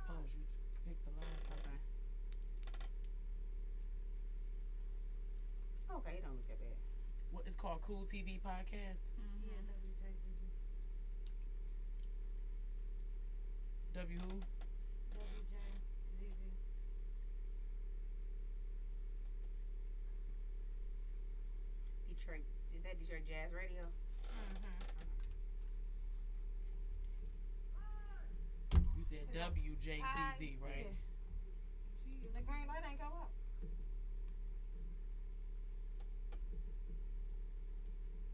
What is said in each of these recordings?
suppose you picked the line. Okay. Okay, it don't look that bad. What it's called? Cool TV podcast. Yeah, WJZZ. W who? WJZZ. Detroit. Is that Detroit Jazz Radio? You said WJZZ, right? Yeah. The green light ain't go up.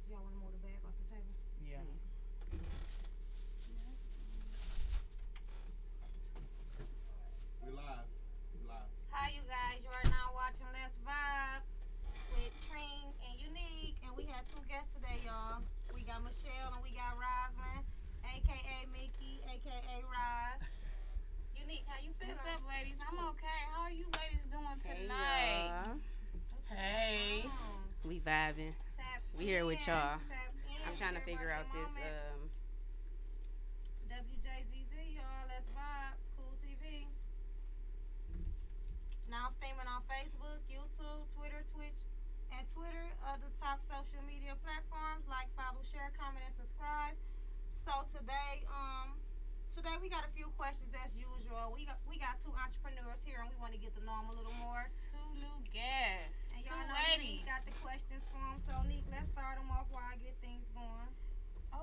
Y'all want to move the bag off the table? Yeah. We live. We live. Hi, you guys. You are now watching Let's Vibe with Trine and Unique. And we had two guests today, y'all. We got Michelle and we got Roslyn, a.k.a. Mickey, a.k.a. Roz. Unique, how you feeling? What's up, ladies? I'm okay. How are you ladies doing Hey, tonight? y'all. Hey. We vibing. Tap We here with in, y'all. tap in, I'm trying to figure out everybody this. moment. WJZZ, y'all. Let's Vibe. Cool TV. Now streaming on Facebook, YouTube, Twitter, Twitch, and Twitter. Other top social media platforms like follow, share, comment, and subscribe. So today we got a few questions as usual. We got two entrepreneurs here, and we want to get to know them a little more. Two new guests. And Two y'all know ladies. Nick got the questions for them. So Nick, let's start them off while I get things going.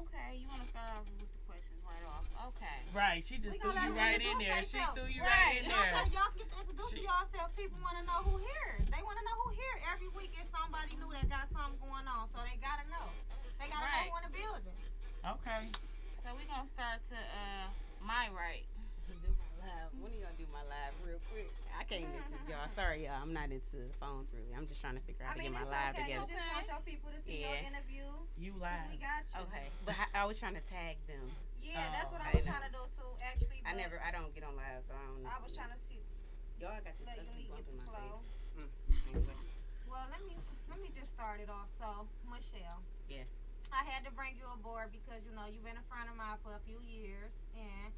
Okay, you want to start off with the questions right off. Okay. Right. She just We threw gonna you let them right in there. introduce She themselves. threw you Right. right in there. Y'all get to introduce She- yourself. People want to know who here. They want to know who here. Every week is somebody new that got something going on. So they got to know. They got to Right. know who in the building. Okay. So we're going to start to my right. Do my live. When are you gonna do my live real quick? I can't miss this, y'all. Sorry, y'all. I'm not into the phones really. I'm just trying to figure out I how to mean, get it's my live okay. You together. just want your people to see your Yeah. interview. 'Cause You we live. got you. Okay, but I was trying to tag them. Yeah, that's what Oh, I I was know. trying to do too, actually. I but don't get on live, so I don't know. I was trying to see. Y'all got this Let stuff you keep get bumping the my flow. face. Anyway, Well, let me just start it off. So, Michelle, yes. I had to bring you aboard because you know you've been a friend of mine for a few years, and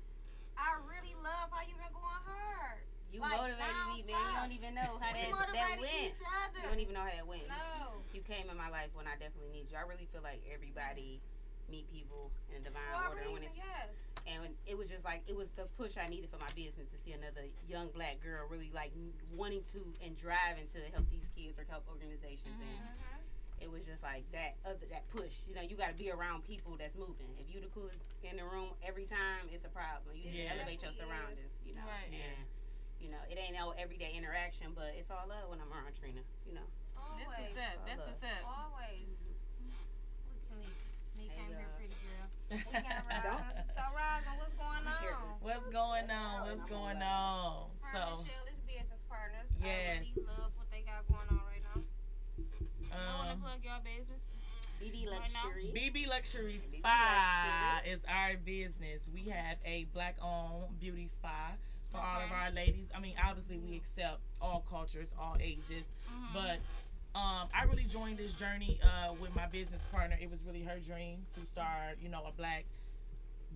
I really love how you've been going hard. You Like, motivated me, man. You nonstop. don't even know how We that motivated went. each other. You don't even know how that went. No. You came in my life when I definitely need you. I really feel like everybody meet people in a divine For a order. And when reason, it's yes. and when it was just like it was the push I needed for my business to see another young black girl really like wanting to and driving to help these kids or help organizations and it was just like that push. You know, you got to be around people that's moving. If you the coolest in the room every time, it's a problem. You just Yeah. elevate your Definitely surroundings. You know, Right. and you know it ain't no everyday interaction, but it's all love when I'm around Trina. You know. That's Always. what's up. That's what's up. Always. Look at Nick. Nick Hey, came here, y'all. pretty girl. We got Rosin. So, Rosin, what's going Here, on? What's going on? What's going on? Her and So, Michelle is business partners. Yes. I really love what they got going on right now. I want to um, plug your business. BB Right now? Luxury. BB Luxury BB Spa Luxury. is our business. We have a black-owned beauty spa for all of Okay. our ladies. I mean, obviously we accept all cultures, all ages, but I really joined this journey with my business partner. It was really her dream to start, you know, a black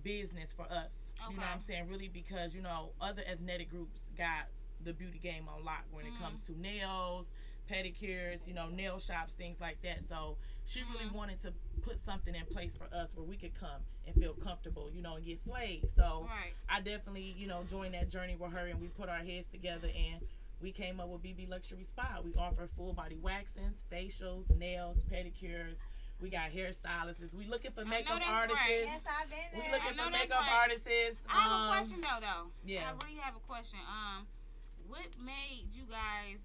business for us. You know what I'm Okay. saying? Really, because you know other ethnic groups got the beauty game on lock when it comes to nails, pedicures, you know, nail shops, things like that. So she really wanted to put something in place for us where we could come and feel comfortable, you know, and get slayed. So Right. I definitely, you know, joined that journey with her, and we put our heads together and we came up with BB Luxury Spa. We offer full body waxings, facials, nails, pedicures. We got hairstylists. We looking for makeup that's artists. right. Yes, I've been We there. looking I know for that's makeup right. artists. I have a question though. yeah. I really have a question. What made you guys?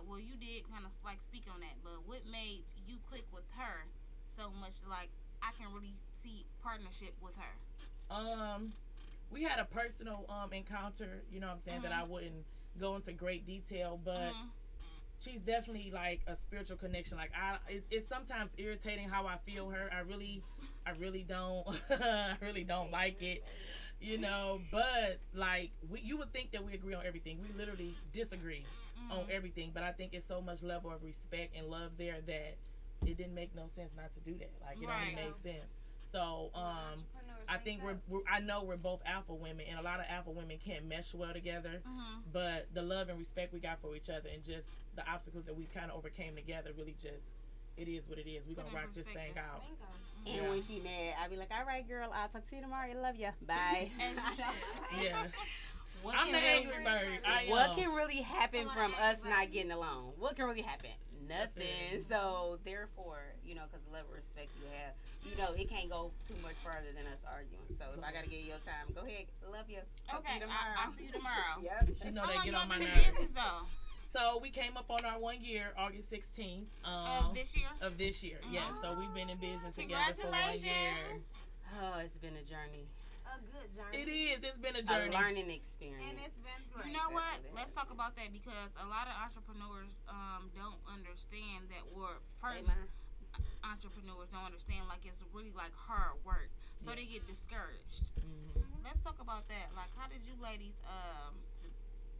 Well, you did kind of like speak on that, but what made you click with her so much? Like I can really see partnership with her. We had a personal encounter, you know what I'm saying, that I wouldn't go into great detail, but she's definitely like a spiritual connection. Like it's sometimes irritating how I feel her. I really don't I really don't like it, you know, but like you would think that we agree on everything. We literally disagree on everything, but I think it's so much level of respect and love there that it didn't make no sense not to do that. Like it only Right. made sense. So I think I know we're both alpha women, and a lot of alpha women can't mesh well together. But the love and respect we got for each other, and just the obstacles that we kind of overcame together, really just it is what it is. We're gonna rock this thing out. And when she mad, I be like, all right, girl, I'll talk to you tomorrow. I love you. Bye. Yeah. I'm the angry bird. What can really happen from us not getting along? What can really happen? Nothing. So therefore, because the level of respect you have, it can't go too much further than us arguing. So if I gotta get your time, go ahead. Love you. Talk to you tomorrow. I'll see you tomorrow. Yep. She know they get on my nerves. So we came up on our 1 year, August 16th. Of this year? Of this year, yes. So we've been in business together for 1 year. Oh, it's been a journey. A good journey. It is. It's been a journey. A learning experience. And it's been great. You know what? Let's talk about that, because a lot of entrepreneurs don't understand that word. First, entrepreneurs don't understand it's really hard work. So they get discouraged. Let's talk about that. How did you ladies,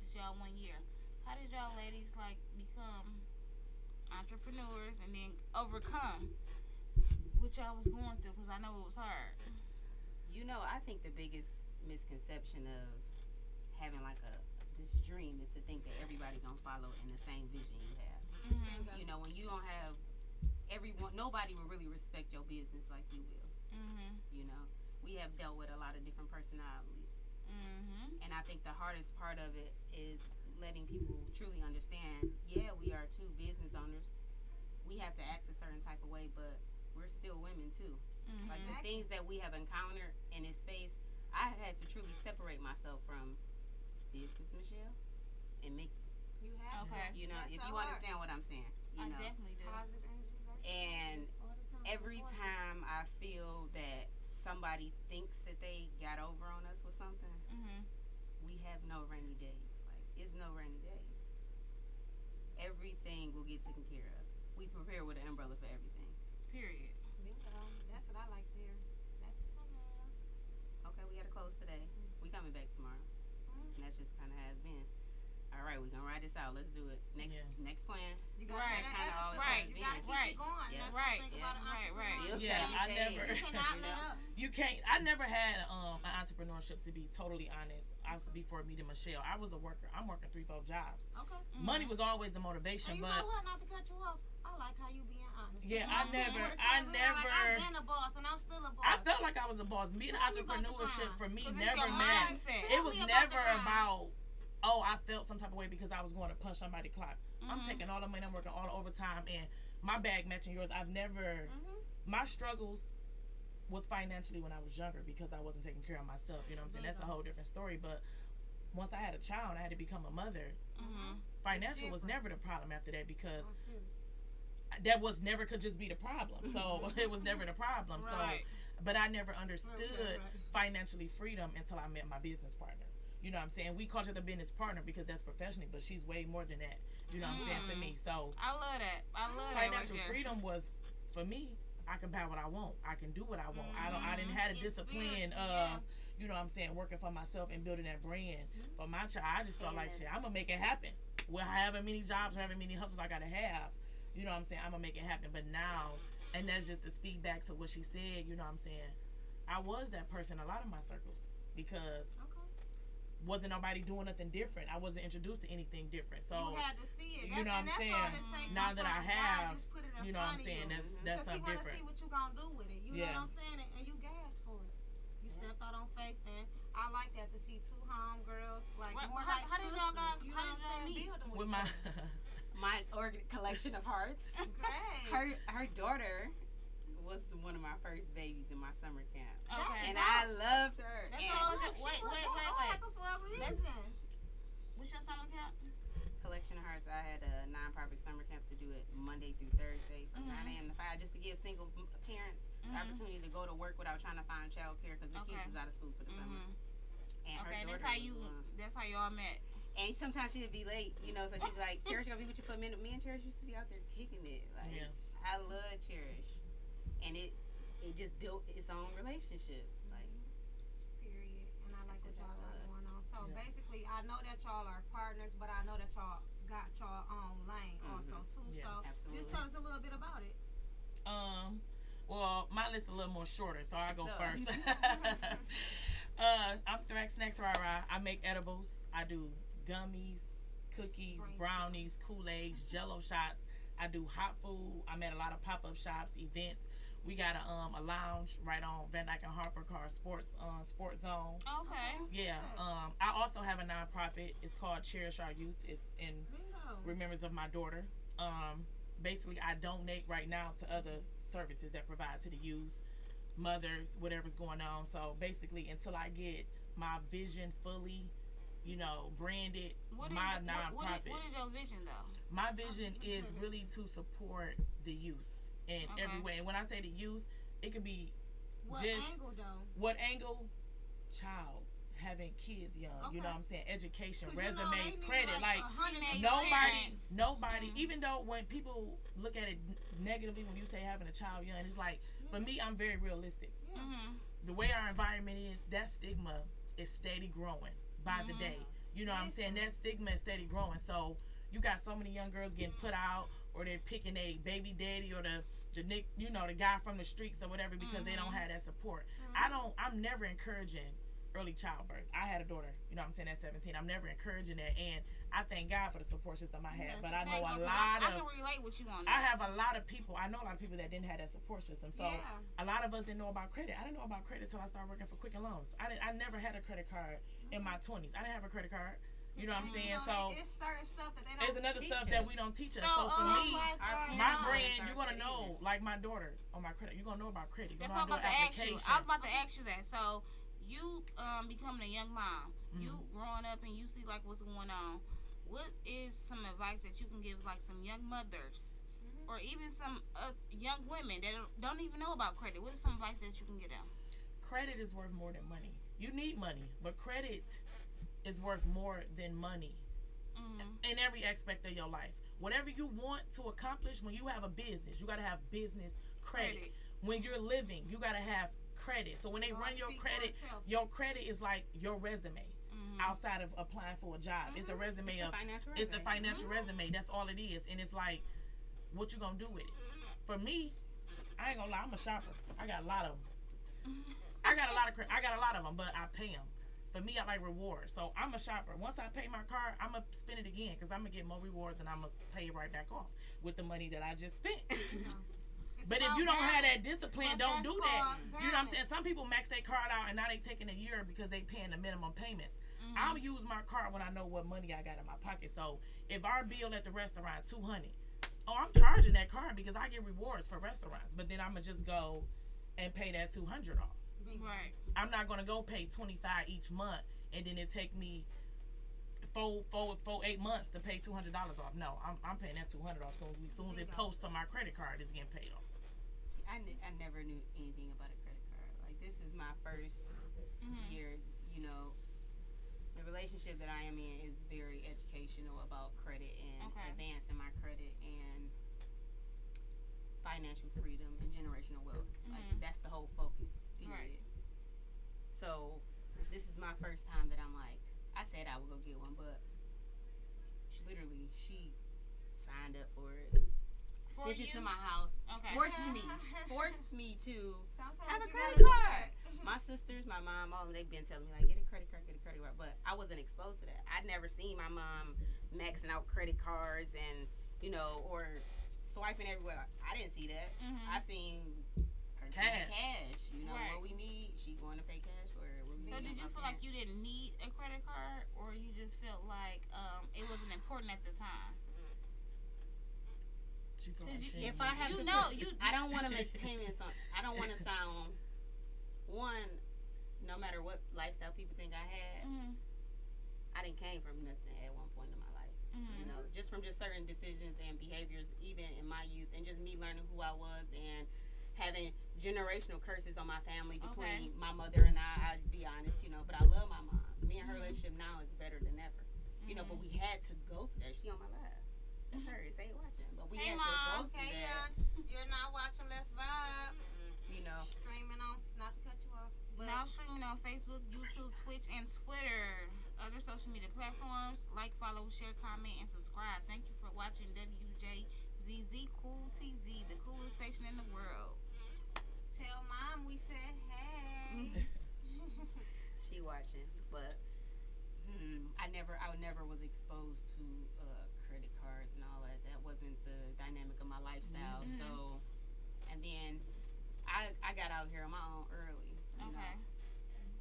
it's y'all 1 year. How did y'all ladies become entrepreneurs and then overcome what y'all was going through? Because I know it was hard. I think the biggest misconception of having this dream is to think that everybody gonna follow in the same vision you have. When you don't have everyone, nobody will really respect your business like you will. We have dealt with a lot of different personalities, and I think the hardest part of it is letting people truly understand, we are two business owners. We have to act a certain type of way, but we're still women too. The things that we have encountered in this space, I had to truly separate myself from business, Michelle, and make. You have to. If you understand what I'm saying. I definitely do. Positive energy. And every time I feel that somebody thinks that they got over on us with something, we have no rainy days. It's no rainy days. Everything will get taken care of. We prepare with an umbrella for everything. Period. Bingo. That's what I like there. That's okay, we gotta close today. We coming back tomorrow. And that's just kind of how it's been. All right, we're gonna ride this out. Let's do it. Next plan. You gotta keep it going. Yeah. Right. I never. You cannot let up. You can't. I never had an entrepreneurship, to be totally honest. Obviously, before meeting Michelle, I was a worker. I'm working 3-4 jobs. Okay. Money was always the motivation, and you but know what? Not to cut you off. I like how you being honest. Yeah, I've been a boss, and I'm still a boss. I felt like I was a boss. Being entrepreneurship for me never meant. It was never about. Oh, I felt some type of way because I was going to punch somebody's clock. I'm taking all the money, I'm working all the overtime, and my bag matching yours. I've never, my struggles was financially when I was younger because I wasn't taking care of myself. You know what I'm saying? That's a whole different story. But once I had a child and I had to become a mother, financial was never the problem after that, because that was never could just be the problem. So it was never the problem. Right. So, but I never understood financially freedom until I met my business partner. You know what I'm saying? We called her the business partner because that's professionally, but she's way more than that. You know what I'm saying to me? So I love that. Financial freedom was, for me, I can buy what I want. I can do what I want. I didn't have the discipline of, you know what I'm saying, working for myself and building that brand for my child. I just felt like, shit, I'm gonna make it happen. Well, however many jobs, however many hustles I gotta have, you know what I'm saying, I'm gonna make it happen. But now, and that's just to speak back to what she said, you know what I'm saying, I was that person in a lot of my circles because wasn't nobody doing nothing different. I wasn't introduced to anything different. So you had to see it. You know what I'm saying? Now that I have, you know what I'm saying, that's something different. Because he want to see what you gonna do with it. You know what I'm saying? And you gas for it. You stepped out on faith, and I like that, to see two homegirls like more like sisters. How did y'all meet? With my collection of hearts. Great. Her daughter was one of my first babies in my summer camp. Okay. And I loved her. Wait. What's your summer camp? Collection of Hearts. I had a nonprofit summer camp to do it Monday through Thursday from 9 a.m. to 5, just to give single parents the opportunity to go to work without trying to find child care because the kids was out of school for the summer. And that's how y'all met. And sometimes she'd be late, you know, so she'd be like, Cherish gonna be with you for a minute. Me and Cherish used to be out there kicking it. Like, I love Cherish. And it just built its own relationship. Like, period. And I like what y'all got going on. So basically, I know that y'all are partners, but I know that y'all got y'all own lane also too. So absolutely. Just tell us a little bit about it. Well, my list is a little more shorter, so I'll go No. first. I'm Thrax Snacks Rara. I make edibles. I do gummies, cookies, brownies, Kool-Aids, Jello shots. I do hot food. I'm at a lot of pop-up shops, events. We got a lounge right on Van Dyke and Harper called Sports Zone. Okay. Yeah. I also have a nonprofit. It's called Cherish Our Youth. It's in remembrance of my daughter. Basically, I donate right now to other services that provide to the youth, mothers, whatever's going on. So basically, until I get my vision fully, branded, nonprofit. What is your vision though? My vision is really to support the youth in every way. And when I say the youth, it could be What angle though? What angle? Child. Having kids young, you know what I'm saying? Education, resumes, credit. Like nobody, even though when people look at it negatively when you say having a child young, it's like, for me, I'm very realistic. The way our environment is, that stigma is steady growing by the day. You know what I'm saying? That stigma is steady growing. So you got so many young girls getting put out, or they're picking a baby daddy or the guy from the streets or whatever because they don't have that support. I'm never encouraging early childbirth. I had a daughter, you know what I'm saying, at 17. I'm never encouraging that, and I thank God for the support system I had. But I know a lot I can relate with you on that. I have a lot of people. I know a lot of people that didn't have that support system. So a lot of us didn't know about credit. I didn't know about credit until I started working for Quicken Loans. I never had a credit card in my 20s. I didn't have a credit card. You know what I'm saying? So it's certain stuff that they don't. There's another stuff that we don't teach us. So, So for me, my brand, you're gonna credit know, like my daughter on my credit. You're gonna know about credit. That's what I'm about to ask you. I was about to ask you that. So you becoming a young mom, you growing up and you see like what's going on. What is some advice that you can give like some young mothers or even some young women that don't even know about credit? What is some advice that you can give them? Credit is worth more than money. You need money, but credit is worth more than money in every aspect of your life. Whatever you want to accomplish, when you have a business, you got to have business credit. When you're living, you got to have credit. So when they run your credit is like your resume. Outside of applying for a job, it's a resume. It's a financial resume. That's all it is, and it's like, what you gonna do with it? For me, I ain't gonna lie, I'm a shopper. I got a lot of them. I got a lot of them, but I pay them. For me, I like rewards, so I'm a shopper. Once I pay my card, I'm gonna spend it again because I'm gonna get more rewards and I'm gonna pay it right back off with the money that I just spent. But if you don't have that discipline, don't do that. You know what I'm saying? Some people max their card out and now they taking a year because they paying the minimum payments. I'll use my card when I know what money I got in my pocket. So if our bill at the restaurant $200, I'm charging that card because I get rewards for restaurants. But then I'm gonna just go and pay that $200 off. Right. I'm not gonna go pay $25 each month and then it take me 8 months to pay $200 off. No, I'm paying that $200 off soon as it posts on my credit card. It's getting paid off. See, I never knew anything about a credit card. Like, this is my first year, the relationship that I am in is very educational about credit and advancing my credit and financial freedom and generational wealth. Like, that's the whole focus, period. So this is my first time that I'm like, I said I would go get one, but she signed up for it. Sent it to my house. Forced me to have a credit card. My sisters, my mom, all of them, they've been telling me, like, get a credit card. But I wasn't exposed to that. I'd never seen my mom maxing out credit cards and, or swiping everywhere. I didn't see that. I seen her cash. What we need, she going to pay cash for it. So did you feel like you didn't need a credit card, or you just felt like it wasn't important at the time? If I have I don't want to make payments on. I don't want to sound no matter what lifestyle people think I had. I didn't came from nothing at one point in my life. Just from certain decisions and behaviors, even in my youth, and just me learning who I was and having generational curses on my family between my mother and I'll be honest, but I love my mom. Me and her relationship now is better than ever. But we had to go through that. She on my live. That's her. It ain't watching. But we had to go through that. You're not watching Let's Vibe. Streaming on, not to cut you off. But now streaming on Facebook, YouTube, Twitch, and Twitter. Other social media platforms. Like, follow, share, comment, and subscribe. Thank you for watching Wjzz Cool TV, the coolest station in the world. She watching, but I never was exposed to credit cards and all that. That wasn't the dynamic of my lifestyle. Mm-hmm. So, and then I got out here on my own early. You know?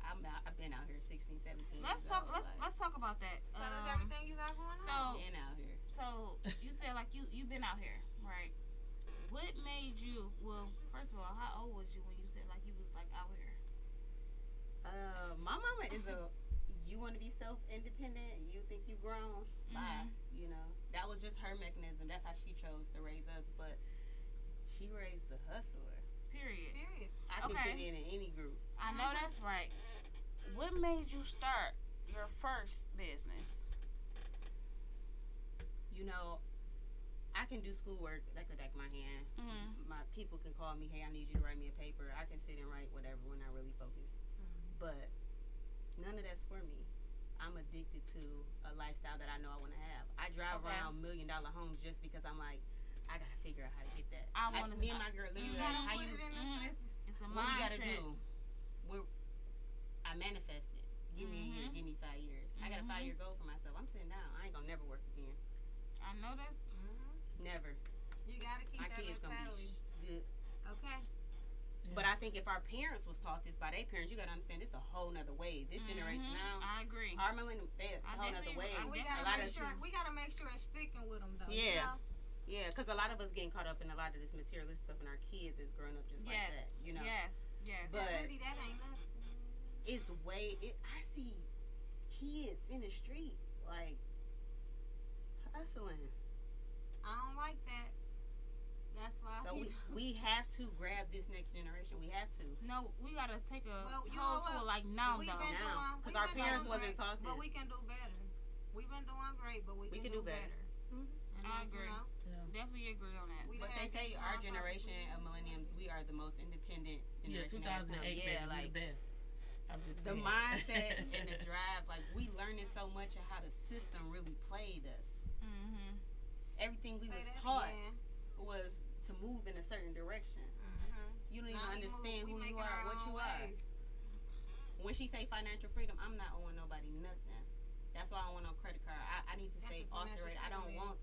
I've been out here 16, 17 Let's years talk. old, Let's talk about that. Tell us everything you got going on. So been out here. So you said like you've been out here, right? What made you? Well, first of all, how old was you when you said like you was like out here? My mama is you want to be self-independent, you think you grown, bye. You know, that was just her mechanism. That's how she chose to raise us, but she raised the hustler. Period. I can fit in any group. I know that's right. What made you start your first business? You know, I can do schoolwork like the back of my hand. My people can call me, hey, I need you to write me a paper. I can sit and write whatever when I really focus. But none of that's for me. I'm addicted to a lifestyle that I know I want to have. I drive around $1 million homes just because I'm like, I gotta figure out how to get that. Me and my girl literally like, how you? It's a What we gotta mindset. do? I manifested. Give me a year. Give me 5 years. I got a 5-year goal for myself. I'm sitting down. I ain't gonna never work again. I know that's. Never. You gotta keep My that kids gonna mentality. be good. Okay. But I think if our parents was taught this by their parents, you gotta understand this is a whole nother wave. This generation now, I agree. our millennium, it's a whole nother wave. We gotta make sure it's sticking with them though. Yeah. You know? Yeah, because a lot of us getting caught up in a lot of this materialistic stuff, and our kids is growing up just like that. You know. Yes. But really, that ain't nothing. it's I see kids in the street like hustling. I don't like that. That's why. So we have to grab this next generation. We have to. No, we gotta take a Well, you know whole school what? like now We've though. been Now, because we've our been parents doing wasn't great, taught this. But we can do better. We've been doing great, but we can do better. Mm-hmm. And I that's, agree. You know, Definitely agree on that. But they say our generation of millenniums, we are the most independent Yeah, generation. 2008, baby, yeah, we like the best. I'm just the saying. mindset and the drive, like we learning so much of how the system really played us. Everything we was taught was to move in a certain direction. You don't even understand who you are, what you are. When she say financial freedom, I'm not owing nobody nothing. That's why I don't want no credit card. I need to stay off the rate. I don't want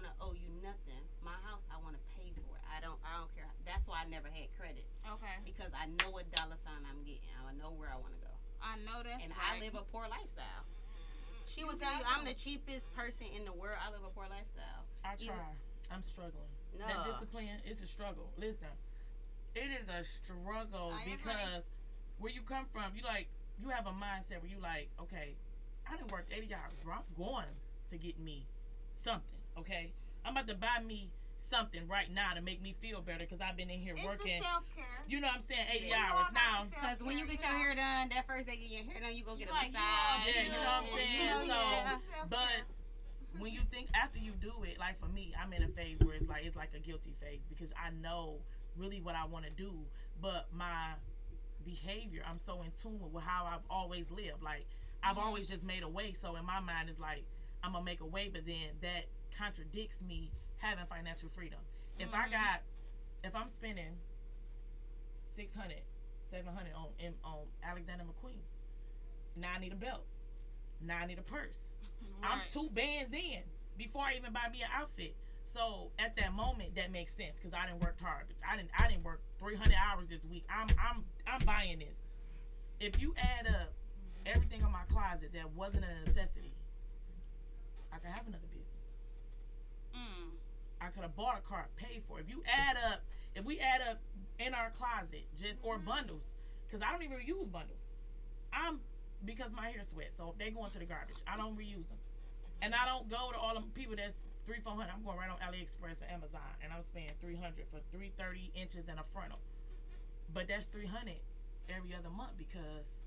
to owe you nothing. My house, I want to pay for it. I don't care. That's why I never had credit. Okay. Because I know what dollar sign I'm getting. I know where I want to go. I know that's and right. I live a poor lifestyle. She will tell you I'm the cheapest person in the world. I live a poor lifestyle. I try. I'm struggling. No. That discipline is a struggle. Listen, it is a struggle because where you come from, you have a mindset where you like, okay, I done worked 80 hours, bro. I'm going to get me something, okay? I'm about to buy me something right now to make me feel better because I've been in here working. It's the self-care. You know what I'm saying? 80 hours now. Because when you get your hair done, that first day you get your hair done, you go get a massage. Yeah, you know what I'm saying? Yeah. But when you think after you do it, like for me, I'm in a phase where it's like a guilty phase because I know really what I want to do, but my behavior, I'm so in tune with how I've always lived. Like I've always just made a way. So in my mind, it's like I'm gonna make a way, but then that contradicts me having financial freedom. If I'm spending $600, $700 on Alexander McQueen's, now I need a belt. Now I need a purse. I'm 2 bands in before I even buy me an outfit. So at that moment, that makes sense because I didn't work hard. I didn't work 300 hours this week. I'm buying this. If you add up everything in my closet that wasn't a necessity, I could have another business. I could have bought a car, paid for it. If we add up in our closet or bundles, because I don't even use bundles. Because my hair sweats, so they go into the garbage. I don't reuse them. And I don't go to all them people that's $300-$400. I'm going right on AliExpress or Amazon, and I'm spending $300 for 330 inches and a frontal. But that's $300 every other month because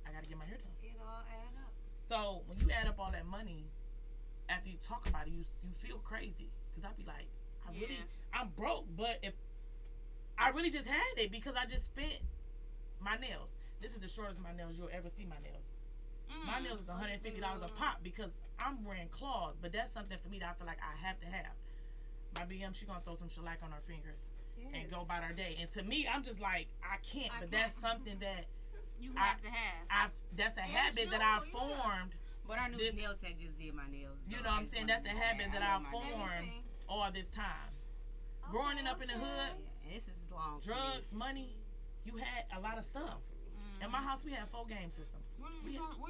I got to get my hair done. It all add up. So when you add up all that money, after you talk about it, you feel crazy. Because I'd be like, I'm broke, but if I really just had it because I just spent my nails. This is the shortest my nails you'll ever see my nails. My nails is $150 a pop because I'm wearing claws, but that's something for me that I feel like I have to have. My BM, she gonna throw some shellac on her fingers and go about her day. And to me, I'm just like, I can't, but that's something that You have to have. That's a habit that I formed. But our new nail tech just did my nails. You know what I'm saying? That's a habit that I formed all this time. Growing up in the hood, and this is long. drugs, money, you had a lot of stuff. In my house, we had 4 game systems. Where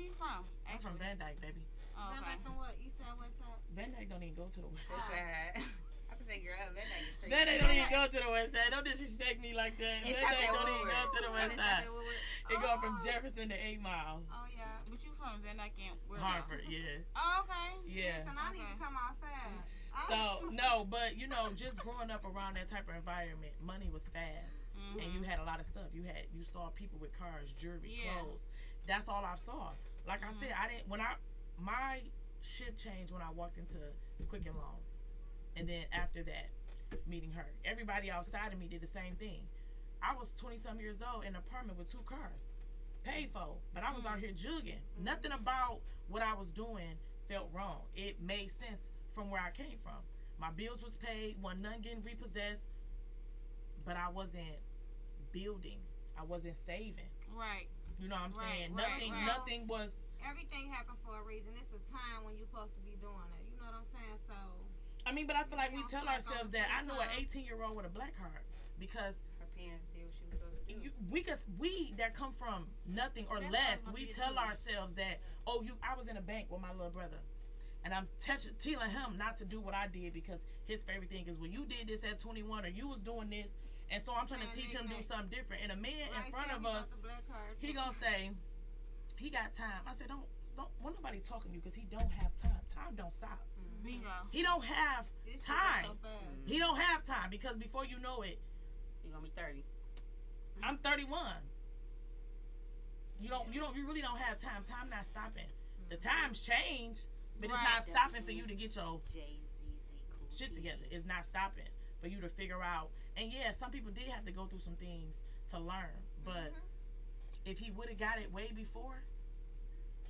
you from? I'm from Van Dyke, baby. Oh, okay. Van Dyke on what? East side, west side? Van Dyke don't even go to the west West side. side. I can say, girl, Van Dyke is straight. Van Dyke don't even go to the west side. Don't disrespect me like that. Van Dyke don't even go to the west side. It go from Jefferson to 8 Mile. Oh, yeah. But you from Van Dyke and where? Harvard, yeah. Oh, okay. Yeah. Listen, I need to come outside. So, no, but, you know, just growing up around that type of environment, money was fast. And you had a lot of stuff. You saw people with cars, jewelry, clothes. That's all I saw. Like I said, my shift changed when I walked into Quicken Loans. And then after that, meeting her. Everybody outside of me did the same thing. I was 20-some years old in an apartment with 2 cars. Paid for. But I was out here jugging. Nothing about what I was doing felt wrong. It made sense from where I came from. My bills was paid, none getting repossessed, but I wasn't building. I wasn't saving. Right. You know what I'm saying? Right. Nothing was. Everything happened for a reason. It's a time when you're supposed to be doing it. You know what I'm saying? So. I mean, but I feel like we tell ourselves that. I know an 18-year-old with a black card because her parents did what she was supposed to do. we that come from nothing or less, we tell ourselves that, I was in a bank with my little brother. And I'm telling him not to do what I did because his favorite thing is, well, you did this at 21 or you was doing this. And so I'm trying to teach him to do something different. And a man in front of us, he gonna say, he got time. I said, don't want nobody talking to you because he don't have time. Time don't stop. Bingo. He don't have time. He don't have time because before you know it, you're gonna be 30. I'm 31. You really don't have time. Time not stopping. The times change. But it's not stopping for you to get your shit together. It's not stopping for you to figure out. And yeah, some people did have to go through some things to learn. But if he would have got it way before,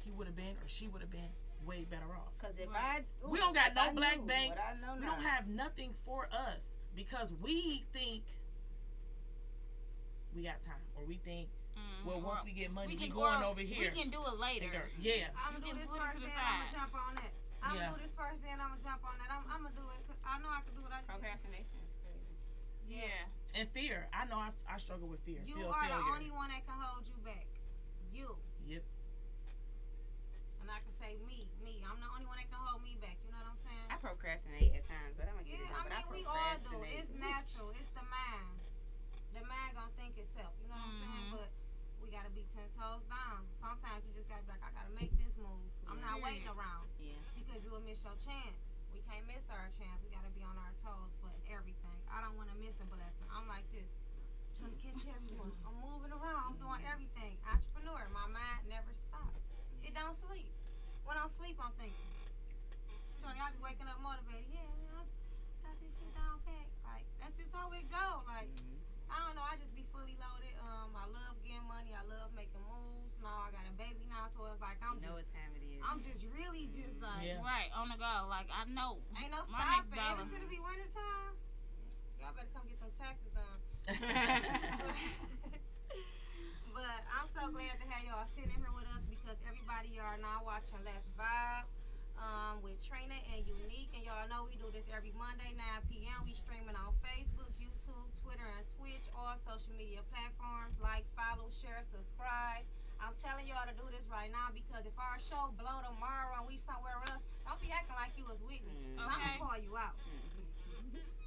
he would have been or she would have been way better off. Because we don't got no black banks. We don't have nothing for us because we think we got time or we think, well, once we get money, we going over here. We can do it later. Yeah. I'm going to do this first, then I'm going to jump on that. I'm going to do this first, then I'm going to jump on that. I'm going to do it. I know I can do what I do. Procrastination is crazy. Yeah. And fear. I know I struggle with fear. You are the only one that can hold you back. You. Yep. And I can say me. I'm the only one that can hold me back. You know what I'm saying? I procrastinate at times, but I'm going to get it done. I mean, we all do. It's natural. It's the mind. The mind going to think itself. You know what I'm saying? But we got to be 10 toes down. Sometimes you just got to be like, I got to make this move. I'm not waiting around. Yeah. Because you will miss your chance. We can't miss our chance. We got to be on our toes for everything. I don't want to miss a blessing. I'm like this. Trying to catch everyone. I'm moving around. I'm doing everything. Entrepreneur. My mind never stops. It don't sleep. When I sleep, I'm thinking. So I be waking up motivated. Yeah, man, I got this shit down pat. Like, that's just how it go. Like, I don't know. I just be fully loaded. I love getting money. I love making moves. Now I got a baby now, so it's like what time it is. I'm just really just like right on the go. Like I know. Ain't no stopping. And it's gonna be winter time. Y'all better come get them taxes done. But I'm so glad to have y'all sitting here with us because everybody y'all now watching Let's Vibe with Trina and Unique, and y'all know we do this every Monday 9 p.m. We streaming on Facebook, YouTube, Twitter, and Twitch, all social media platforms. Like, follow, share, subscribe. I'm telling y'all to do this right now because if our show blow tomorrow and we somewhere else, don't be acting like you was with me. I'm gonna call you out.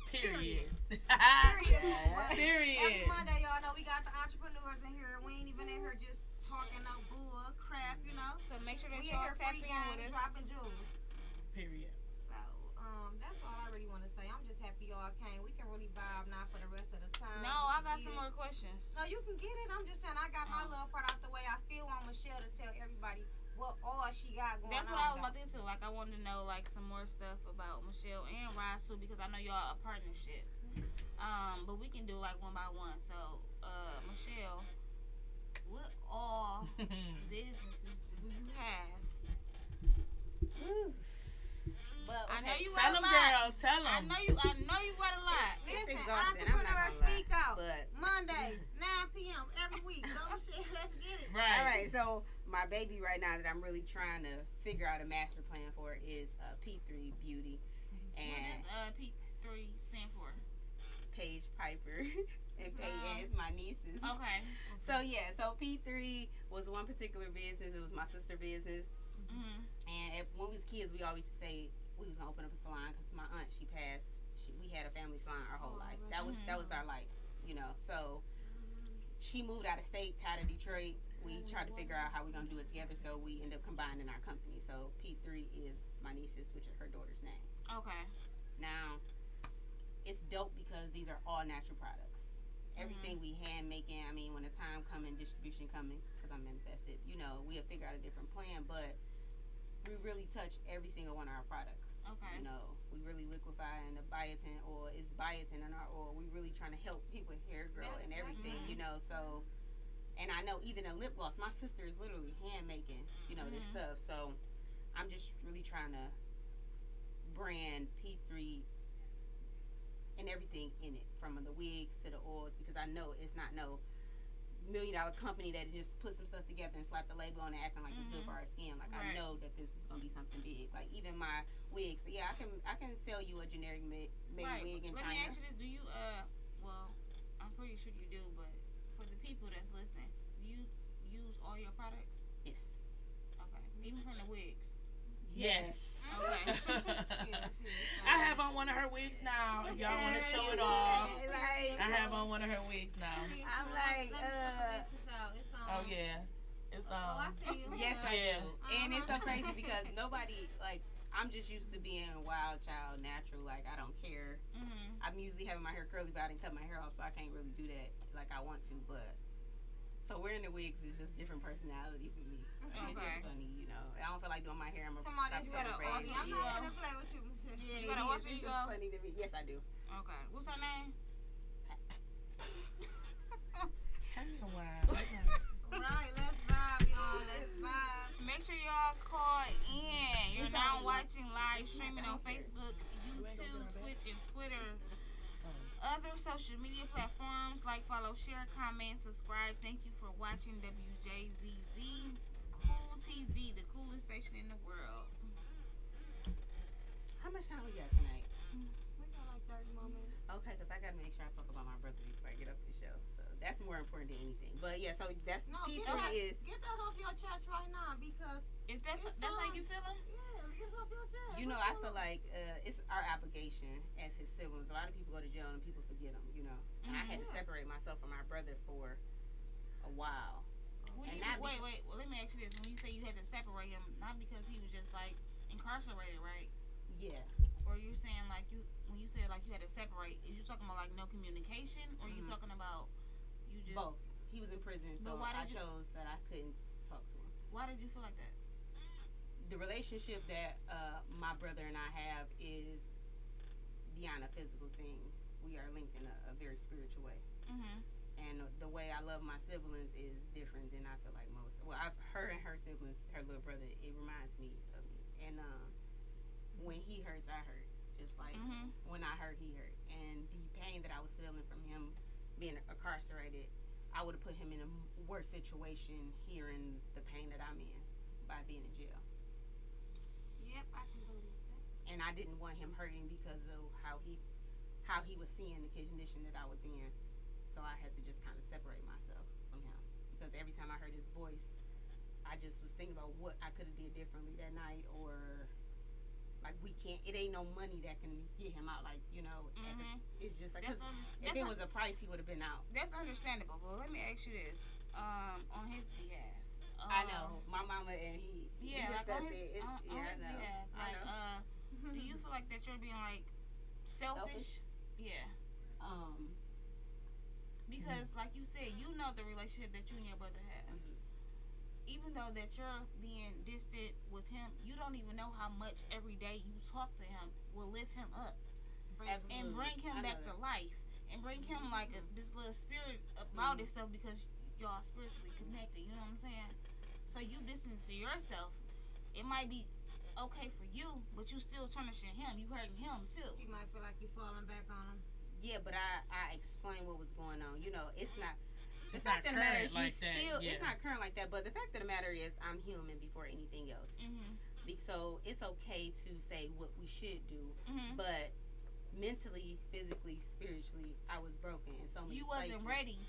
Period. Period. Every Monday, y'all know we got the entrepreneurs in here. We ain't even in here just talking no bull crap, you know. So make sure that we y'all in here tap free in with game, us. dropping jewels. Period. So that's all I really want to say. I'm just happy y'all came. We can really vibe now for the rest of the time. No, I got some more questions. No, you can get it. I'm just saying I got my little part out the way. I still want Michelle to tell everybody what all she got going on. That's what I was about to get to. Like, I wanted to know, like, some more stuff about Michelle and Wjzz too, because I know y'all a partnership. But we can do, like, one by one. So, Michelle, what all businesses do you have? Well, okay. I know you tell got a them, lot. girl. Tell them. I know you got a lot. Listen, exhausting, I'm not Entrepreneur gonna lie, Speak Out. but Monday, 9 p.m. every week. Go shit, let's get it. Right. All right. So my baby right now that I'm really trying to figure out a master plan for is P3 Beauty, and what does P3 stand for? Paige Piper and Peyton is my nieces. Okay. So yeah, so P3 was one particular business. It was my sister business. Mhm. And when we was kids, we always used to say we was gonna open up a salon because my aunt, she passed. We had a family salon our whole life. That was our life, you know. So she moved out of state, tied to Detroit. We tried to figure out how we're gonna do it together. So we ended up combining our company. So P3 is my niece's, which is her daughter's name. Okay. Now it's dope because these are all natural products. Everything we hand making. I mean, when the time coming, distribution coming, because I'm manifested. You know, we'll figure out a different plan, but we really touch every single one of our products. Okay. You know, we really liquefy in the biotin oil. It's biotin in our oil. We really trying to help people with hair growth and everything. You know, so. And I know even a lip gloss. My sister is literally hand making. You know, this stuff. So I'm just really trying to brand P3 and everything in it, from the wigs to the oils, because I know it's not no $1 million company that just put some stuff together and slap the label on it acting like it's good for our skin. Like I know that this is gonna be something big. Like even my wigs. So yeah, I can sell you a generic made wig in Let China. me ask you this: do you well, I'm pretty sure you do, but for the people that's listening, do you use all your products? Yes. Okay, even from the wigs. Yes. Okay. I have on one of her wigs now. If y'all want to show it off, Like, I have on one of her wigs now. I'm like, Oh yeah, it's Oh, I see you. yes, I Yeah. do. And it's so crazy because nobody, like, I'm just used to being a wild child, natural. Like, I don't care. I'm usually having my hair curly, but I didn't cut my hair off, so I can't really do that like I want to. But so wearing the wigs is just different personality for me. It's just funny, you know. I don't feel like doing my hair. I'm Somebody stop better saying alter. I'm crazy. not gonna play with you, Michelle. Yeah, You got an alter it's ego? just funny to me. Yes, I do. Okay. What's her name? wow. Right, let's vibe, y'all. Let's vibe. Make sure y'all call in. You're now watching live streaming on Facebook, YouTube, Twitch, and Twitter. Other social media platforms, like, follow, share, comment, subscribe. Thank you for watching WJZZ Cool TV, the coolest station in the world. How much time we got tonight? We got like 30 more minutes. Okay, because I got to make sure I talk about my brother before I get up the show. So that's more important than anything. But yeah, so that's No, P3 is. get that off your chest right now because If that's how you feeling? yeah, get it off your chest. You know, I feel like it's our obligation as his siblings. A lot of people go to jail and people forget them, you know. And I had to separate myself from my brother for a while. Wait. Well, let me ask you this: when you say you had to separate him, not because he was just like incarcerated, right? Yeah. Or you're saying like when you said like you had to separate, is you talking about like no communication, or you talking about you just Both. He was in prison, so But why I did you- chose that I couldn't talk to him. Why did you feel like that? The relationship that my brother and I have is beyond a physical thing. We are linked in a very spiritual way. And the way I love my siblings is different than I feel like most. Well, her and her siblings, her little brother, it reminds me of me. And when he hurts, I hurt. Just like when I hurt, he hurt. And the pain that I was feeling from him being incarcerated, I would have put him in a worse situation hearing the pain that I'm in by being in jail. Yep, I can believe that. And I didn't want him hurting because of how he was seeing the condition that I was in. So I had to just kind of separate myself from him, because every time I heard his voice, I just was thinking about what I could have did differently that night, or like it ain't no money that can get him out. Like, you know, it's just like, 'cause if it was a price, he would have been out. That's understandable. But let me ask you this: on his behalf, I know my mama and he like discussed on his, it. on his behalf, like, do you feel like that you're being like selfish? Yeah. Because, like you said, you know the relationship that you and your brother have. Even though that you're being distant with him, you don't even know how much every day you talk to him will lift him up. Absolutely. And bring him back to life. And bring him like this little spirit about itself, because y'all spiritually connected. You know what I'm saying? So you listening to yourself, it might be okay for you, but you still tarnishing him. You hurting him too. You might feel like you're falling back on him. Yeah, but I explained what was going on. You know, it's not The It's fact not of the matter is, current like that, still yeah. it's not current like that. But the fact of the matter is, I'm human before anything else. So it's okay to say what we should do, but mentally, physically, spiritually, I was broken in so many You places. wasn't ready.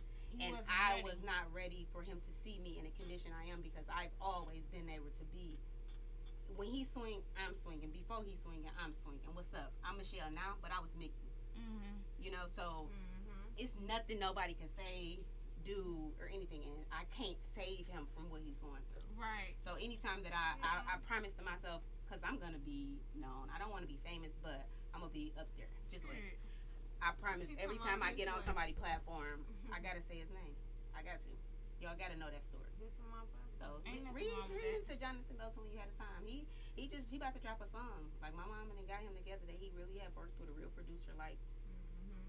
I was not ready for him to see me in the condition I am, because I've always been able to be. When he swing, I'm swinging. Before he swinging, I'm swinging. What's up? I'm Michelle now, but I was Mickey. You know, so it's nothing nobody can say, do, or anything, and I can't save him from what he's going through. Right. So anytime that I promise to myself, because I'm gonna be known. I don't want to be famous, but I'm gonna be up there. Just like I promise, every time I get on somebody's platform, I gotta say his name. I got to. Y'all gotta know that story. So read into Jonathan Belton when you had a time. He about to drop a song. Like, my mom and got him together, that he really had worked with a real producer, like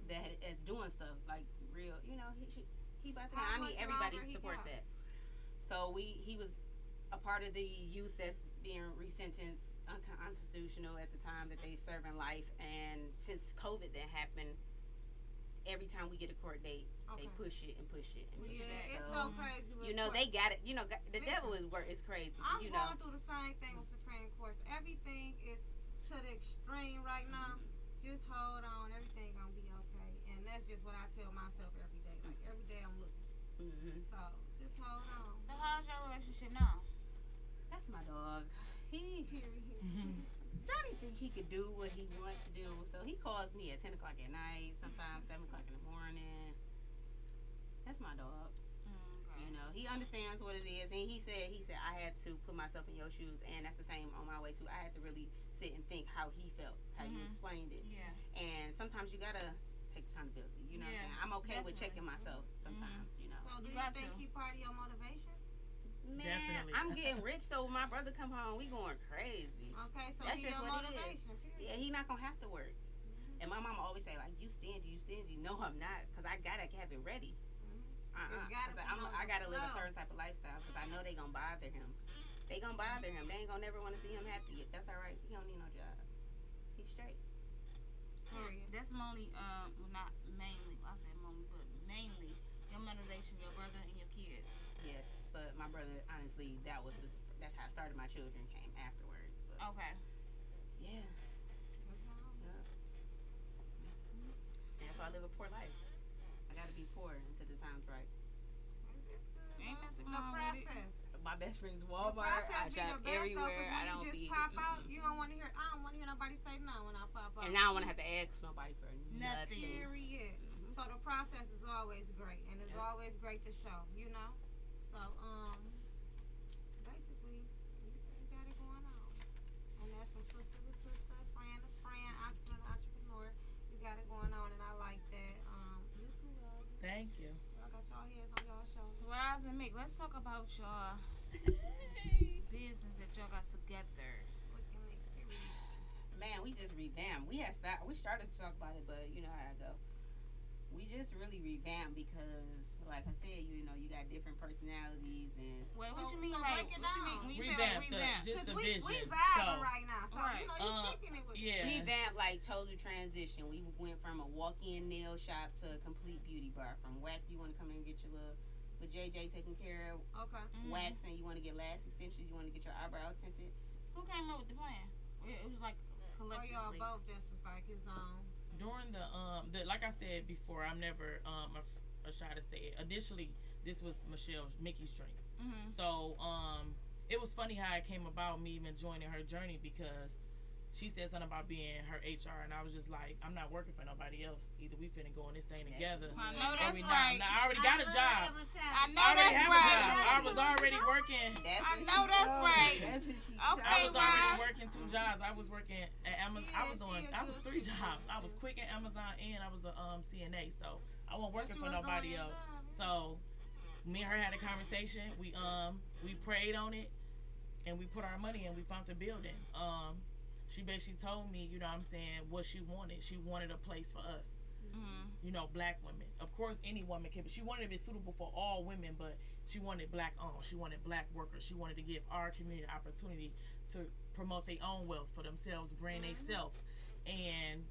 that is doing stuff like real. You know, he about to. I need everybody to support that. So he was a part of the youth that's being resentenced unconstitutional at the time that they serving life, and since COVID that happened, every time we get a court date, they push it and push it and push it. It's so crazy. You know, they got it. You know, the devil is crazy. I'm you going through the same thing with Supreme Court. Everything is to the extreme right now. Just hold on. Everything gonna be okay. And that's just what I tell myself every day. Like, every day I'm looking. So just hold on. So how's your relationship now? That's my dog. Johnny think he could do what he wants to do, so he calls me at 10 o'clock at night, sometimes 7 o'clock in the morning. That's my dog. You know, he understands what it is, and he said I had to put myself in your shoes, and that's the same on my way too. I had to really sit and think how he felt, how you explained it. Yeah. And sometimes you gotta take accountability. You know what I'm saying? I'm okay with checking myself sometimes. You know. So do you think he part of your motivation? Man, Definitely. I'm getting rich, so when my brother come home, we going crazy. Okay, so that's he just your what motivation. it is. Yeah, he not gonna have to work. And my mama always say, like, you stingy. No, I'm not, because I gotta have it ready. I gotta live a certain type of lifestyle, because I know they gonna bother him. They gonna bother him. They ain't gonna never want to see him happy. That's all right. He don't need no job. He's straight. That's mainly, well, not mainly. I said mainly, but mainly your motivation, your brother, and your kids. Yes, but my brother, honestly, that's how I started. My children came afterwards. But okay. Yeah. And so I live a poor life. I gotta be poor until the time's right. It's good. Ain't nothing The wrong with it. process. My best friend's The Walmart. I process be shop the best though, everywhere. 'cause I don't when you be. just pop out, you don't want to hear. I don't want to hear nobody say no when I pop out. And I don't want to have to ask nobody for nothing. Period. So the process is always great, and it's always great to show. You know. So basically, you got it going on, and that's from sister to sister, friend to friend, entrepreneur to entrepreneur. You got it going on, and I like that. You too, Roz. Thank you. Y'all got y'all heads on y'all shoulders. Roz and Mick, let's talk about your business that y'all got together. Man, we just revamped. We started to talk about it, but you know how I go. We just really revamped because, like I said, you know, you got different personalities and. Wait, what So- you mean? so Like, break it what you down. mean? When you say like Revamp revamp? just the we vision. vibing So, right now, so Right. you know you kicking it with me. Yeah. Revamp, like total transition. We went from a walk-in nail shop to a complete beauty bar. From wax, you want to come in and get your little, with JJ taking care of Okay. waxing. You want to get lash extensions. You want to get your eyebrows tinted. Who came up with the plan? It was like Oh, collectively. y'all both just was like his own. During the like I said before, I'm never a shy to say it. Initially, this was Mickey's drink. So it was funny how it came about me even joining her journey, because she said something about being her HR, and I was just like, I'm not working for nobody else. Either we finna go on this thing together. I know or that's we right. not. I already got a job. I know I already that's have right. a job. I was already working. I know that's right. That's what she Okay, I was already Roz. working 2 jobs. I was working at Amazon. Yeah, I was 3 jobs. I was quick at Amazon, and I was a CNA. So I wasn't working for nobody else. So me and her had a conversation. We prayed on it, and we put our money in. We found the building. She basically told me, you know what I'm saying, what she wanted. She wanted a place for us. You know, black women. Of course, any woman can, but she wanted it to be suitable for all women, but she wanted black owned. She wanted black workers. She wanted to give our community opportunity to promote their own wealth for themselves, brand themselves. And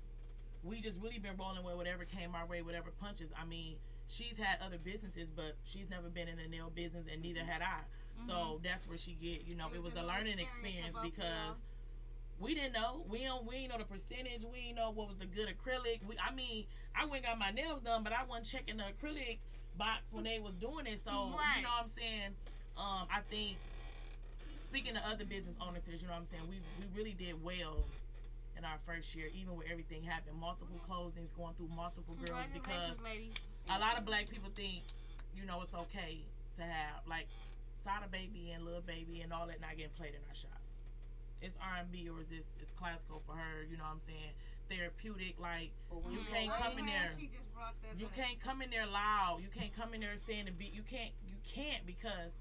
we just really been rolling with whatever came our way, whatever punches. I mean, she's had other businesses, but she's never been in the nail business, and neither had I. So that's where she get. You know, it was a learning experience because we didn't know. We didn't know the percentage. We didn't know what was the good acrylic. I went and got my nails done, but I wasn't checking the acrylic box when they was doing it. So you know what I'm saying. I think speaking to other business owners, you know what I'm saying. We really did well in our first year, even with everything happened. Multiple closings, going through multiple girls, because a lot of black people think, you know, it's okay to have like Sada Baby and Lil Baby and all that not getting played in our shop. It's R&B or it's classical for her, you know what I'm saying? Therapeutic, like you can't come in there. You can't come in there loud. You can't come in there saying the beat. You can't because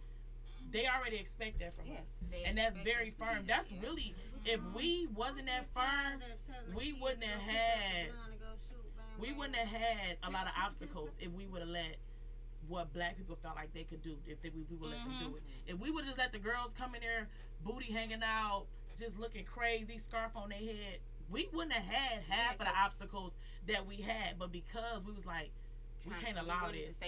they already expect that from us. And that's very firm. That's really, if we wasn't that firm, we wouldn't have had a lot of obstacles if we would have let what black people felt like they could do, if we would let them do it. If we would just let the girls come in there, booty hanging out, just looking crazy, scarf on their head, we wouldn't have had half of the obstacles that we had. But because we was like, we can't allow this,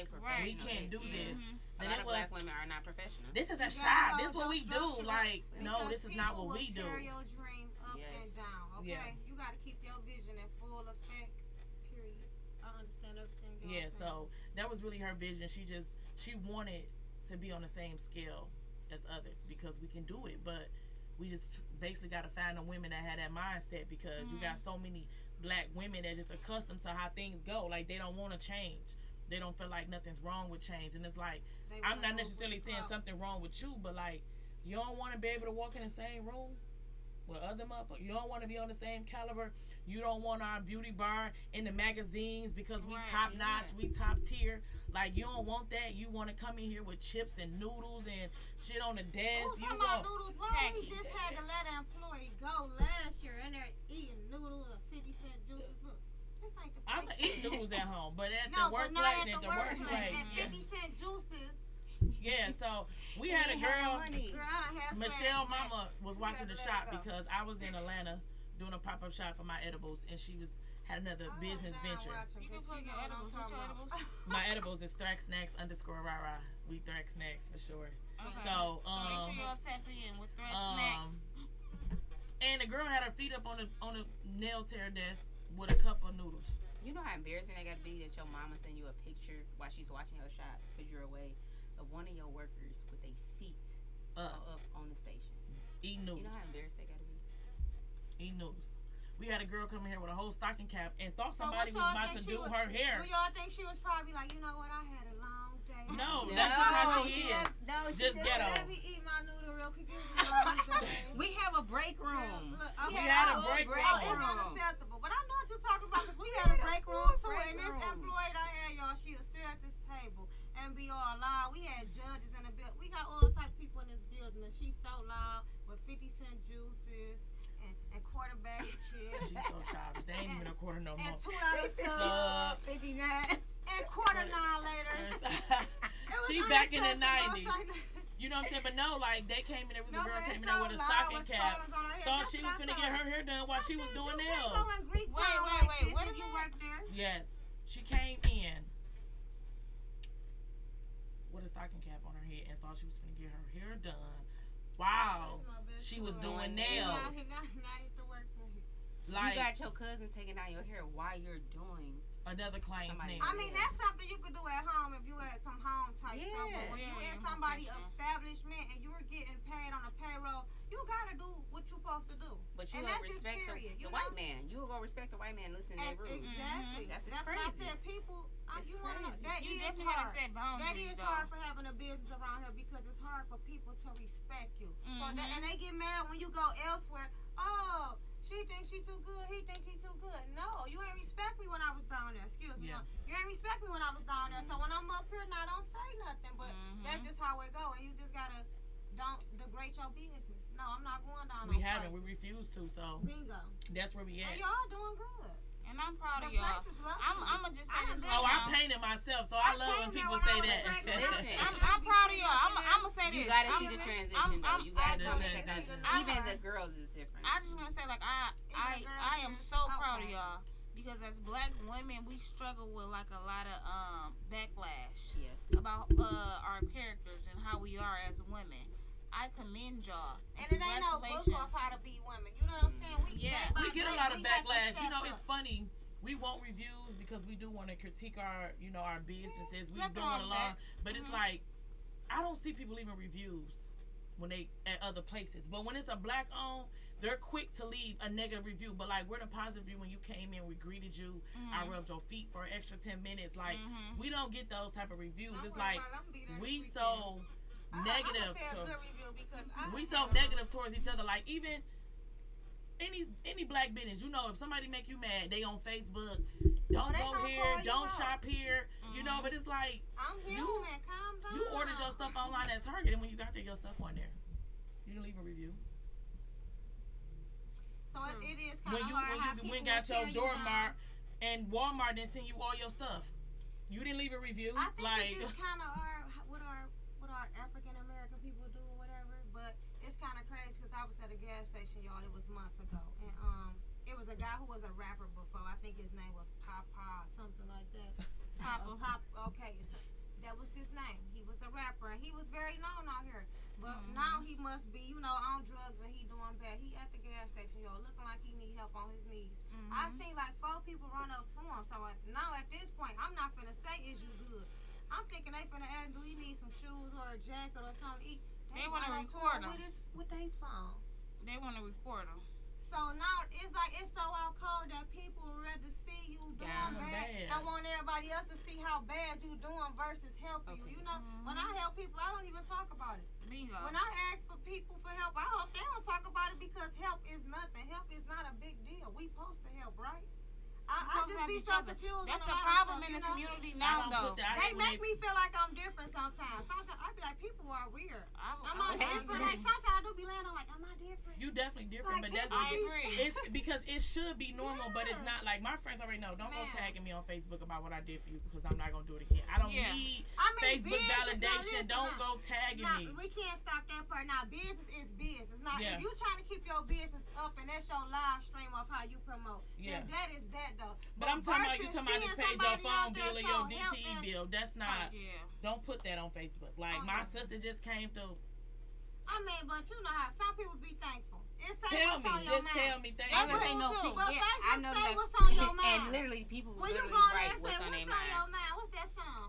we can't do this. A lot of black women are not professional. This is a shot. This is what we do. Like, no, this is not what we do. Tear your dream up and down. Okay, you got to keep your vision in full effect. Period. I understand everything. Yeah, so that was really her vision. She wanted to be on the same scale as others because we can do it, but we just basically got to find the women that had that mindset because you got so many black women that just accustomed to how things go. Like, they don't want to change. They don't feel like nothing's wrong with change. And it's like, I'm not necessarily saying something wrong with you, but like, you don't want to be able to walk in the same room with other motherfuckers. You don't want to be on the same caliber. You don't want our beauty bar in the magazines because we top notch, we top tier. Like, you don't want that. You want to come in here with chips and noodles and shit on the desk. Talking about noodles, why we just had to let an employee go last year and they're eating noodles and 50-cent juices. Look, this ain't the place. I'm going to eat noodles at home, but at the workplace and at the workplace. And 50-cent juices. Yeah, so we had a girl, Michelle Mama was watching the shop because I was in Atlanta doing a pop-up shop for my edibles, and she had another business venture. You can plug your edibles. What's your edibles? My edibles is Thrax Snacks _rah. We Thrax Snacks for sure. Okay. So make sure y'all tap in with Thrax Snacks. And the girl had her feet up on the nail tear desk with a cup of noodles. You know how embarrassing that got to be that your mama send you a picture while she's watching her shop because you're away of one of your workers with their feet up on the station eating noodles. You know how embarrassed that got to be? Eating noodles. We had a girl come in here with a whole stocking cap and thought somebody was about to do her hair. Do y'all think she was probably like, you know what, I had a long day. No, that's just how she is. She just ghetto. Let me eat my noodle real quick. It was a long day. We have a break room. Look, we had a break room. Oh, it's unacceptable. But I know what you're talking about because we had a break room too. And this employee I had, y'all, she would sit at this table and be all loud. We had judges in the building. We got all type of people in this building, and she's so loud with 50-cent juices and quarter bag of chips. She's so childish. They ain't even a quarter no more. And $2 subs. 59. And $quarter later. She's back in the 90s. You know what I'm saying? But no, like, they came in, there was a girl came in there with a stocking cap. Thought she was finna get her hair done while she was doing nails. Wait. Where did you work there? Yes. She came in with a stocking cap on her head and thought she was finna get her hair done. Wow. She was doing nails. Like, you got your cousin taking out your hair while you're doing another client's nails. I mean, that's something you could do at home if you had some home type stuff. But when you in somebody's establishment and you're getting paid on a payroll, you gotta do what you're supposed to do. But you gonna respect the white man. You will go respect the white man. Listen to their rules. Exactly. That's what I said. People, you wanna know that you is definitely hard. gotta set boundaries. That is hard for having a business around here because it's hard for people to respect you. So and they get mad when you go elsewhere. Oh, she thinks she's too good. He thinks he's too good. No, you ain't respect me when I was down there. Excuse me. You ain't respect me when I was down there. So when I'm up here now, don't say nothing. But that's just how it go. And you just gotta don't degrade your business. No, I'm not going down. We haven't. We refuse to. So bingo. That's where we at. And y'all doing good. And I'm proud of the y'all. I'm gonna just say this. Oh, I painted myself, so I love when people say that. Listen, I'm proud of y'all. I'm gonna say this. You gotta see the transition though. You gotta come and check out. Even the girls is different. I just want to say, like, I am so proud of y'all because as black women, we struggle with like a lot of backlash Yeah. about our characters and how we are as women. I commend y'all. And it ain't no book of how to be women. You know what I'm saying? Yeah. We get a lot of we have to backlash. step You know, up. it's funny. We want reviews because we do want to critique our, you know, our businesses. We Nothing doing wrong it with along, that. but it's like I don't see people leaving reviews when they at other places. But when it's a black owned, they're quick to leave a negative review. But like we're the positive review when you came in, we greeted you. I rubbed your feet for an extra 10 minutes. Like we don't get those type of reviews. Don't It's worry like about it. I'ma be there we this so negative. I'm to, a good review because we so negative towards each other. Like even any black business, you know, if somebody make you mad, they on Facebook. Don't they go gonna here. call you Don't out. shop here. You know, but it's like I'm human. Calm down. you ordered your stuff online at Target, and when you got there, your stuff on there. You didn't leave a review. So it is kind When of you hard how when people you got will your tell door you marked, and Walmart didn't send you all your stuff. You didn't leave a review. I think like it's just kind of what our African American people do or whatever. But it's kind of crazy because I was at a gas station, y'all. It was months ago, and it was a guy who was a rapper before. I think his name was Papa, something like that. Pop. Okay, so that was his name. He was a rapper, and he was very known out here. But now he must be, you know, on drugs and he doing bad. He at the gas station, y'all, looking like he need help on his knees. I seen like 4 people run up to him. So now at this point, I'm not finna say, is you good? I'm thinking they finna ask, do he need some shoes or a jacket or something to eat? They wanna run up to record him him. with their phone. They want to record them. So now it's like it's so out cold that people would rather see you doing bad and want everybody else to see how bad you doing versus helping you. You know, when I help people, I don't even talk about it. Bingo. When I ask for people for help, I hope they don't talk about it because help is nothing. Help is not a big deal. We supposed to help, right? I just be so confused. That's on a the lot of problem stuff, in you the know? community I now, don't though. put that. I They hate when make me feel like I'm different sometimes. Sometimes I be like, people are weird. Am I different? Like sometimes I do be laying on like, am I different? You definitely different, Like, but that's I agree. It's because it should be normal, but it's Yeah. not. Like my friends already know. Don't go Man. tagging me on Facebook about what I did for you because I'm not gonna do it again. I don't Yeah. need I mean, Facebook business, validation. now, listen, Don't go tagging Now, me. we can't stop that part. Now, business is business. Now, Yeah. if you trying to keep your business up and that's your live stream of how you promote, Yeah. then that is that though. But I'm talking about you versus talking about just seeing paid your somebody phone out there bill or so your DTE helping- bill. That's not. Yeah. Don't put that on Facebook. Like my sister just came through. I mean, but you know how some people be thankful. It say Tell what's me, on your just mind. tell me. Thank That's you. what they know. But Yeah, Facebook I know say that. what's on your mind. And literally, people will when you literally go there write and say what's on what's their on your mind. mind, what's that song?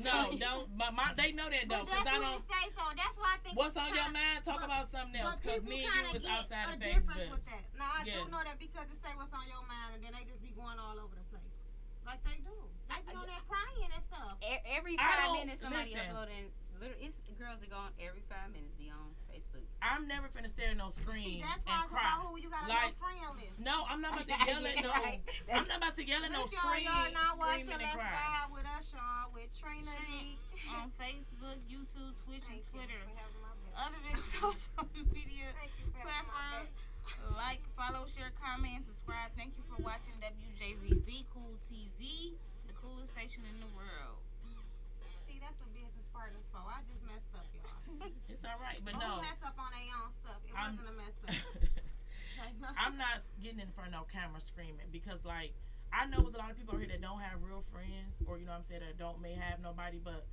No, don't. But they know that though, But because that's I what don't. it say. So that's why I think. What's it's on your kinda- mind? Talk but- about something else. But Because people me and kind you of is get outside a of difference Facebook. with that. Now I Yeah. do know that because it say what's on your mind, and then they just be going all over the place, like they do. They be on that crying and stuff. Every I 5 don't- minutes, somebody listen. uploading. Literally, it's girls that go on every 5 minutes be on Facebook. I'm never finna stare at no See, screen that's why and it's cry. about who you got on Like, your friend list. No, I'm not about to yell at no. Right. I'm not about to yell at no Look, y'all, screen. y'all not watching Screaming and Let's cry. Vibe with us, y'all, with Trina D. On Facebook, YouTube, Twitch, and Thank you Twitter. for having my back. Other than social media Thank you for having my platforms, back. like, follow, share, comment, and subscribe. Thank you for watching Wjzz Cool TV, the coolest station in the world. See, that's what business partners for. I just messed up, y'all. It's all right, but Who no. mess up on their own stuff? It I'm- wasn't a mess up. I'm not getting in front of no camera screaming because, like, I know there's a lot of people out here that don't have real friends, or you know what I'm saying, that don't may have nobody. But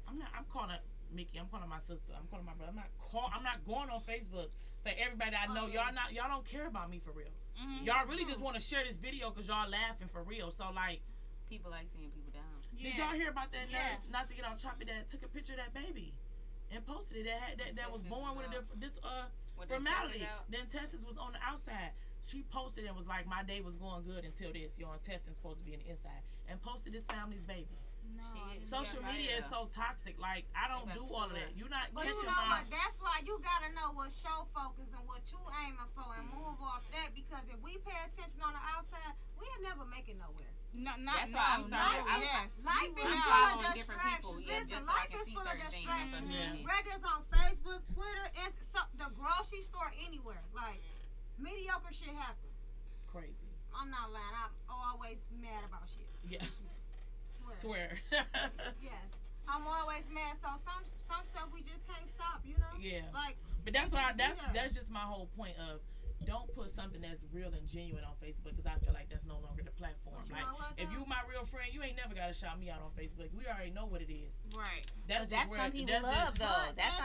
I'm calling Mickey. I'm calling my sister. I'm calling my brother. I'm not going on Facebook for everybody I know. yeah. Y'all don't care about me for real. Mm-hmm. Y'all really just want to share this video because y'all laughing for real. So like, People like seeing people down. did y'all hear about that Yeah. nurse? Not to get off topic, that took a picture of that baby and posted it. That was Intestines born was with out. this With the formality. intestines out? The intestines was on the outside. She posted and was like, my day was going good until this. Your intestines supposed to be in the inside. And posted this family's baby. No, Shit. Social Yeah, media is yeah. so toxic. Like, I don't They do got all of so that. much. You're not But you catching know my... what? That's why you gotta know what show focus and what you aiming for and move off that. Because if we pay attention on the outside, we'll never make it nowhere. That's why I'm sorry. Yes. Life is I'm full following of different people, distractions. yeah, Listen, just so I life can is see full of certain things on distractions. social Yeah. media. Whether it's on Facebook, Twitter, the grocery store, anywhere. Like, mediocre shit happen. Crazy. I'm not lying. I'm always mad about shit. Yeah. Swear. Swear. Yes. I'm always mad. So some stuff we just can't stop, you know? Yeah. Like, But that's it why just be there. that's just my whole point of don't put something that's real and genuine on Facebook because I feel like that's no longer the platform. Like, if you my real friend, you ain't never gotta shout me out on Facebook. We already know what it is. Right. That's some people love though. That's